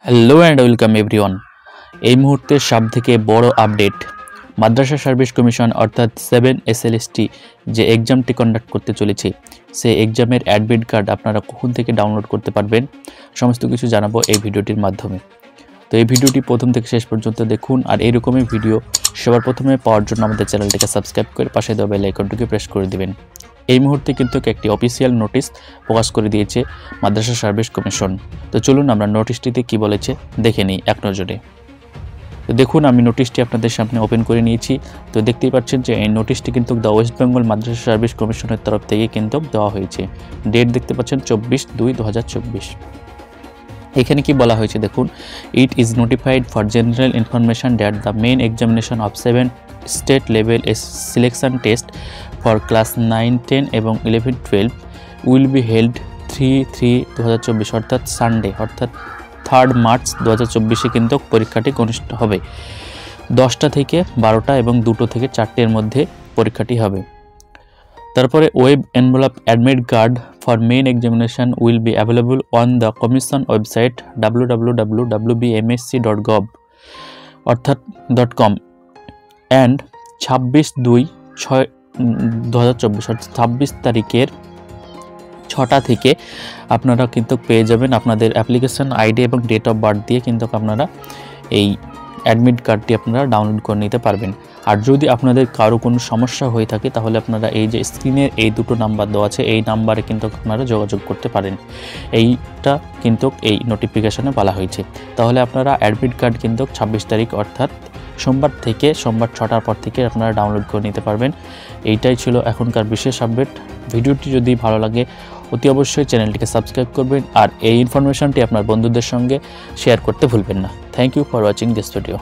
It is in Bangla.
Hello and welcome everyone. এই মুহূর্তের সবথেকে বড় আপডেট, মাদ্রাসা সার্ভিস কমিশন অর্থাৎ 7 SLST যে এক্সামটি কন্ডাক্ট করতে চলেছে, সেই এক্সামের অ্যাডমিট কার্ড আপনারা কখন থেকে ডাউনলোড করতে পারবেন সমস্ত কিছু জানাবো এই ভিডিওটির মাধ্যমে। তো এই ভিডিওটি প্রথম থেকে শেষ পর্যন্ত দেখুন, আর এইরকমই ভিডিও সবার প্রথমে পাওয়ার জন্য আমাদের চ্যানেলটিকে সাবস্ক্রাইব করে পাশে দেওয়া বেল আইকনটিকে প্রেস করে দেবেন। এই মুহূর্তে কিন্তু একটি অফিসিয়াল নোটিশ প্রকাশ করে দিয়েছে মাদ্রাসা সার্ভিস কমিশন। তো চলুন আমরা নোটিশটিতে কি বলেছে দেখে নিই এক নজরে। তো দেখুন, আমি নোটিশটি আপনাদের সামনে ওপেন করে নিয়েছি। তো দেখতেই পাচ্ছেন যে এই নোটিশটি কিন্তু the West Bengal Madrasa service কমিশনের তরফ থেকে কিন্তু দেওয়া হয়েছে। ডেট দেখতে পাচ্ছেন 24/2/2024। এখানে কি বলা হয়েছে দেখুন, it is notified for general information that the main examination of 7 state level selection test for class 9, 10 এবং 11, 12 উইল বি হেল্ড 3/3/2024 অর্থাৎ সানডে অর্থাৎ 3 মার্চ 2024 কিন্তু পরীক্ষাটি অনুষ্ঠিত হবে। 10টা থেকে 12টা এবং 2টো থেকে 4টের মধ্যে পরীক্ষাটি হবে। তারপরে web envelope admit card for main examination will be available on the commission website www.wbmsc.gov অর্থাৎ .com অ্যান্ড 26/2/2024 অর্থাৎ 26 তারিখের 6টা থেকে আপনারা কিন্তু পেয়ে যাবেন আপনাদের অ্যাপ্লিকেশন আইডি এবং ডেট অফ বার্থ দিয়ে কিন্তু আপনারা এই অ্যাডমিট কার্ডটি আপনারা ডাউনলোড করে নিতে পারবেন। আর যদি আপনাদের কারো কোনো সমস্যা হয়ে থাকে তাহলে আপনারা এই যে স্ক্রিনের এই দুটো নাম্বার দেওয়া আছে এই নাম্বারে কিন্তু আপনারা যোগাযোগ করতে পারেন। এইটা কিন্তু এই নোটিফিকেশনে বলা হয়েছে। তাহলে আপনারা অ্যাডমিট কার্ড কিন্তু 26 তারিখ অর্থাৎ সোমবার থেকে সোমবার 6টার পর থেকে আপনারা ডাউনলোড করে নিতে পারবেন। এইটাই ছিল এখনকার বিশেষ আপডেট। ভিডিওটি যদি ভালো লাগে অতি অবশ্যই চ্যানেলটিকে সাবস্ক্রাইব করবেন আর এই ইনফরমেশনটি আপনার বন্ধুদের সঙ্গে শেয়ার করতে ভুলবেন না। Thank you for watching this video.